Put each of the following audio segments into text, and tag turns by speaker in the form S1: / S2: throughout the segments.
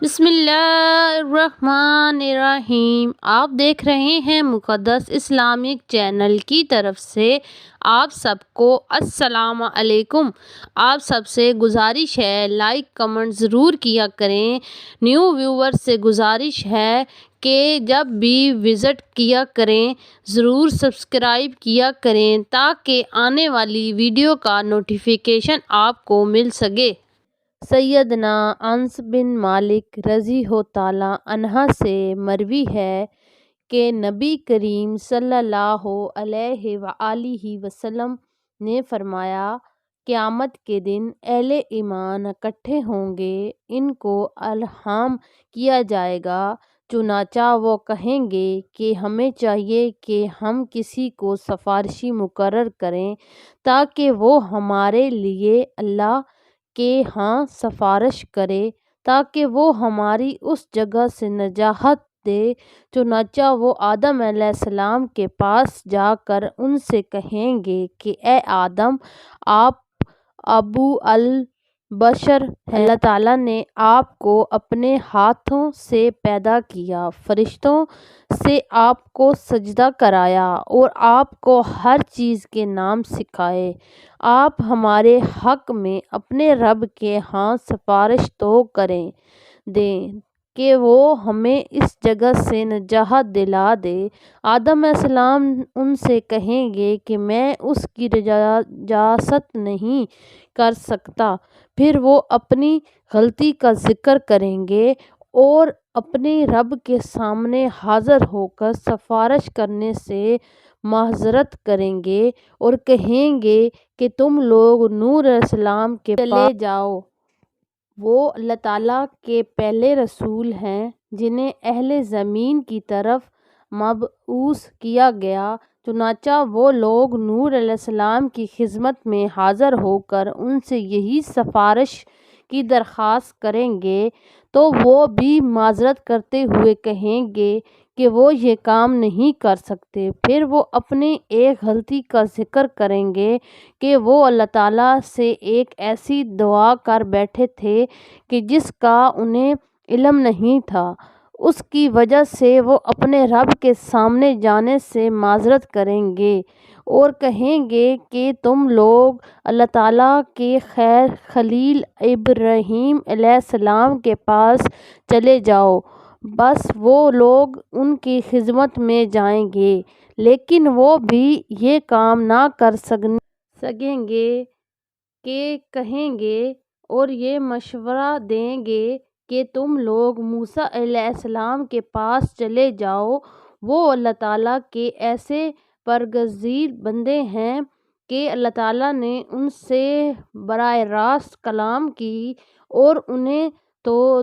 S1: بسم اللہ الرحمن الرحیم۔ آپ دیکھ رہے ہیں مقدس اسلامک چینل کی طرف سے آپ سب کو السلام علیکم۔ آپ سب سے گزارش ہے لائک کمنٹ ضرور کیا کریں۔ نیو ویور سے گزارش ہے کہ جب بھی وزٹ کیا کریں ضرور سبسکرائب کیا کریں تاکہ آنے والی ویڈیو کا نوٹیفیکیشن آپ کو مل سکے۔ سیدنا انس بن مالک رضی اللہ تعالیٰ عنہ سے مروی ہے کہ نبی کریم صلی اللہ علیہ وآلہ وسلم نے فرمایا، قیامت کے دن اہل ایمان اکٹھے ہوں گے، ان کو الہام کیا جائے گا، چنانچہ وہ کہیں گے کہ ہمیں چاہیے کہ ہم کسی کو سفارشی مقرر کریں تاکہ وہ ہمارے لیے اللہ کے ہاں سفارش کرے تاکہ وہ ہماری اس جگہ سے نجات دے۔ چنانچہ وہ آدم علیہ السلام کے پاس جا کر ان سے کہیں گے کہ اے آدم، آپ ابو البشر ہیں، اللہ تعالیٰ نے آپ کو اپنے ہاتھوں سے پیدا کیا، فرشتوں سے آپ کو سجدہ کرایا اور آپ کو ہر چیز کے نام سکھائے۔ آپ ہمارے حق میں اپنے رب کے ہاں سفارش تو کر دیں کہ وہ ہمیں اس جگہ سے نجات دلا دے۔ آدم علیہ السلام ان سے کہیں گے کہ میں اس کی نجات نہیں کر سکتا۔ پھر وہ اپنی غلطی کا ذکر کریں گے اور اپنے رب کے سامنے حاضر ہو کر سفارش کرنے سے معذرت کریں گے اور کہیں گے کہ تم لوگ نوح علیہ السلام کے پاس چلے جاؤ۔ وہ اللہ تعالیٰ کے پہلے رسول ہیں جنہیں اہل زمین کی طرف مبعوث کیا گیا۔ چنانچہ وہ لوگ نوح علیہ السلام کی خدمت میں حاضر ہو کر ان سے یہی سفارش کی درخواست کریں گے تو وہ بھی معذرت کرتے ہوئے کہیں گے کہ وہ یہ کام نہیں کر سکتے۔ پھر وہ اپنی ایک غلطی کا ذکر کریں گے کہ وہ اللہ تعالیٰ سے ایک ایسی دعا کر بیٹھے تھے کہ جس کا انہیں علم نہیں تھا، اس کی وجہ سے وہ اپنے رب کے سامنے جانے سے معذرت کریں گے اور کہیں گے کہ تم لوگ اللہ تعالیٰ کے خلیل ابراہیم علیہ السلام کے پاس چلے جاؤ۔ بس وہ لوگ ان کی خدمت میں جائیں گے لیکن وہ بھی یہ کام نہ کر سکیں گے کہ کہیں گے اور یہ مشورہ دیں گے کہ تم لوگ موسیٰ علیہ السلام کے پاس چلے جاؤ۔ وہ اللہ تعالیٰ کے ایسے پرہیزگار بندے ہیں کہ اللہ تعالیٰ نے ان سے براہ راست کلام کی اور انہیں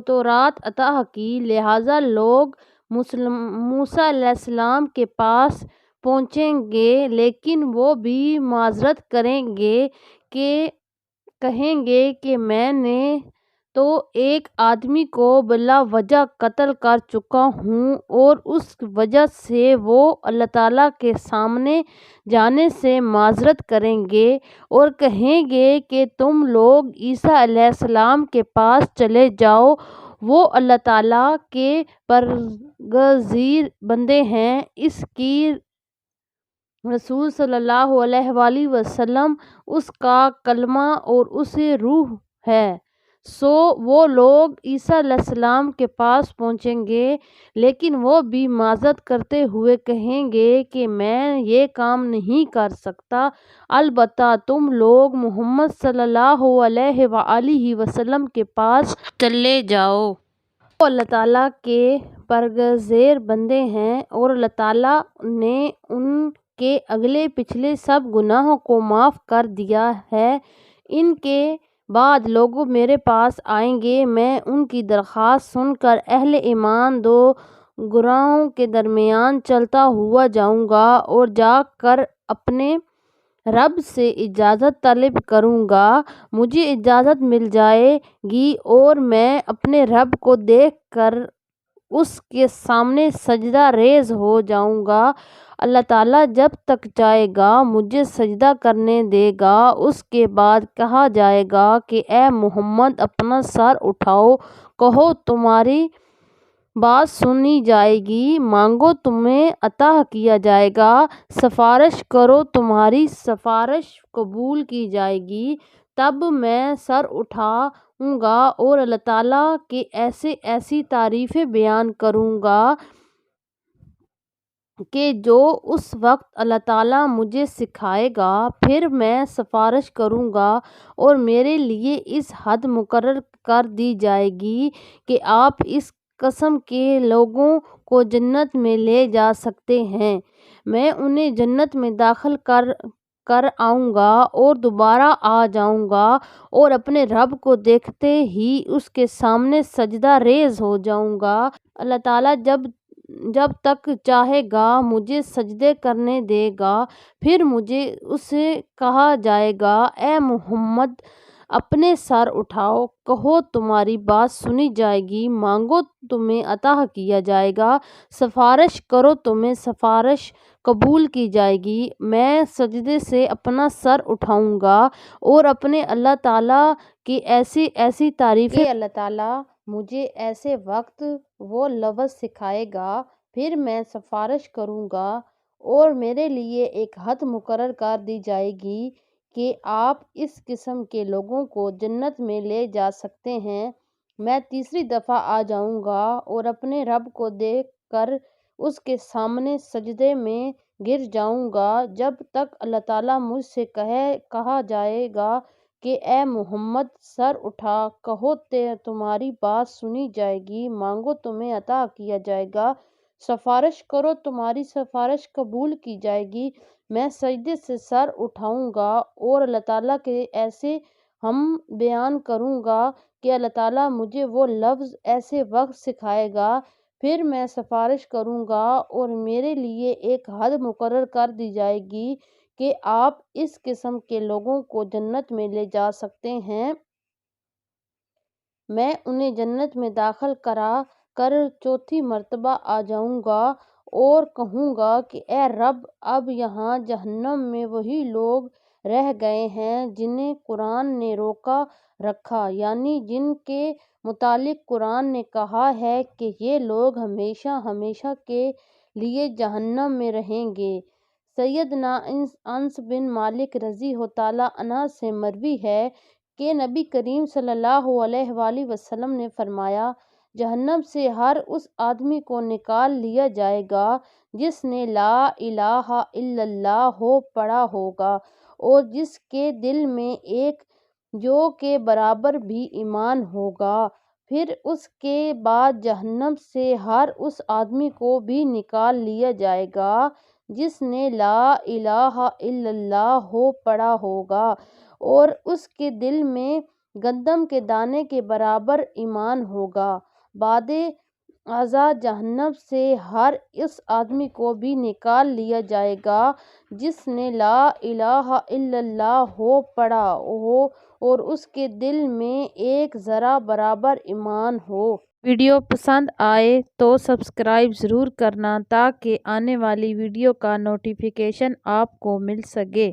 S1: تورات عطا کی، لہٰذا لوگ موسیٰ علیہ السلام کے پاس پہنچیں گے لیکن وہ بھی معذرت کریں گے کہ کہیں گے کہ میں نے تو ایک آدمی کو بلا وجہ قتل کر چکا ہوں، اور اس وجہ سے وہ اللہ تعالیٰ کے سامنے جانے سے معذرت کریں گے اور کہیں گے کہ تم لوگ عیسیٰ علیہ السلام کے پاس چلے جاؤ۔ وہ اللہ تعالیٰ کے پرہیزگار بندے ہیں، اس کی رسول صلی اللہ علیہ وآلہ وسلم اس کا کلمہ اور اسی روح ہے۔ سو وہ لوگ عیسیٰ علیہ السلام کے پاس پہنچیں گے لیکن وہ بھی معذرت کرتے ہوئے کہیں گے کہ میں یہ کام نہیں کر سکتا، البتہ تم لوگ محمد صلی اللہ علیہ وآلہ وسلم کے پاس چلے جاؤ۔ وہ اللہ تعالیٰ کے پرہیزگار بندے ہیں اور اللہ تعالیٰ نے ان کے اگلے پچھلے سب گناہوں کو معاف کر دیا ہے۔ ان کے بعد لوگ میرے پاس آئیں گے، میں ان کی درخواست سن کر اہل ایمان دو گروہوں کے درمیان چلتا ہوا جاؤں گا اور جا کر اپنے رب سے اجازت طلب کروں گا، مجھے اجازت مل جائے گی اور میں اپنے رب کو دیکھ کر اس کے سامنے سجدہ ریز ہو جاؤں گا۔ اللہ تعالیٰ جب تک چاہے گا مجھے سجدہ کرنے دے گا۔ اس کے بعد کہا جائے گا کہ اے محمد اپنا سر اٹھاؤ، کہو تمہاری بات سنی جائے گی، مانگو تمہیں عطا کیا جائے گا، سفارش کرو تمہاری سفارش قبول کی جائے گی۔ تب میں سر اٹھاؤں گا اور اللہ تعالیٰ کی ایسی تعریفیں بیان کروں گا کہ جو اس وقت اللہ تعالیٰ مجھے سکھائے گا۔ پھر میں سفارش کروں گا اور میرے لیے اس حد مقرر کر دی جائے گی کہ آپ اس قسم کے لوگوں کو جنت میں لے جا سکتے ہیں۔ میں انہیں جنت میں داخل کر آؤں گا اور دوبارہ آ جاؤں گا اور اپنے رب کو دیکھتے ہی اس کے سامنے سجدہ ریز ہو جاؤں گا۔ اللہ تعالیٰ جب تک چاہے گا مجھے سجدے کرنے دے گا۔ پھر مجھے اسے کہا جائے گا، اے محمد اپنے سر اٹھاؤ، کہو تمہاری بات سنی جائے گی، مانگو تمہیں عطا کیا جائے گا، سفارش کرو تمہیں سفارش قبول کی جائے گی۔ میں سجدے سے اپنا سر اٹھاؤں گا اور اپنے اللہ تعالیٰ کی ایسی تعریفیں اللہ تعالیٰ مجھے ایسے وقت وہ لفظ سکھائے گا۔ پھر میں سفارش کروں گا اور میرے لیے ایک حد مقرر کر دی جائے گی کہ آپ اس قسم کے لوگوں کو جنت میں لے جا سکتے ہیں۔ میں تیسری دفعہ آ جاؤں گا اور اپنے رب کو دیکھ کر اس کے سامنے سجدے میں گر جاؤں گا جب تک اللہ تعالیٰ مجھ سے کہا جائے گا کہ اے محمد سر اٹھا، کہو تمہاری بات سنی جائے گی، مانگو تمہیں عطا کیا جائے گا، سفارش کرو تمہاری سفارش قبول کی جائے گی۔ میں سجدے سے سر اٹھاؤں گا اور اللہ تعالیٰ کے ایسے ہم بیان کروں گا کہ اللہ تعالیٰ مجھے وہ لفظ ایسے وقت سکھائے گا۔ پھر میں سفارش کروں گا اور میرے لیے ایک حد مقرر کر دی جائے گی کہ آپ اس قسم کے لوگوں کو جنت میں لے جا سکتے ہیں۔ میں انہیں جنت میں داخل کرا کر چوتھی مرتبہ آ جاؤں گا اور کہوں گا کہ اے رب، اب یہاں جہنم میں وہی لوگ رہ گئے ہیں جنہیں قرآن نے روکا رکھا، یعنی جن کے متعلق قرآن نے کہا ہے کہ یہ لوگ ہمیشہ ہمیشہ کے لیے جہنم میں رہیں گے۔ سیدنا انس بن مالک رضی اللہ تعالیٰ عنہ سے مروی ہے کہ نبی کریم صلی اللہ علیہ وآلہ وسلم نے فرمایا، جہنم سے ہر اس آدمی کو نکال لیا جائے گا جس نے لا الہ الا اللہ پڑھا ہوگا اور جس کے دل میں ایک جو کے برابر بھی ایمان ہوگا۔ پھر اس کے بعد جہنم سے ہر اس آدمی کو بھی نکال لیا جائے گا جس نے لا الہ الا اللہ پڑھا ہوگا اور اس کے دل میں گندم کے دانے کے برابر ایمان ہوگا۔ بعد ازاں جہنم سے ہر اس آدمی کو بھی نکال لیا جائے گا جس نے لا الہ الا اللہ پڑھا ہو اور اس کے دل میں ایک ذرہ برابر ایمان ہو۔ ویڈیو پسند آئے تو سبسکرائب ضرور کرنا تاکہ آنے والی ویڈیو کا نوٹیفیکیشن آپ کو مل سکے۔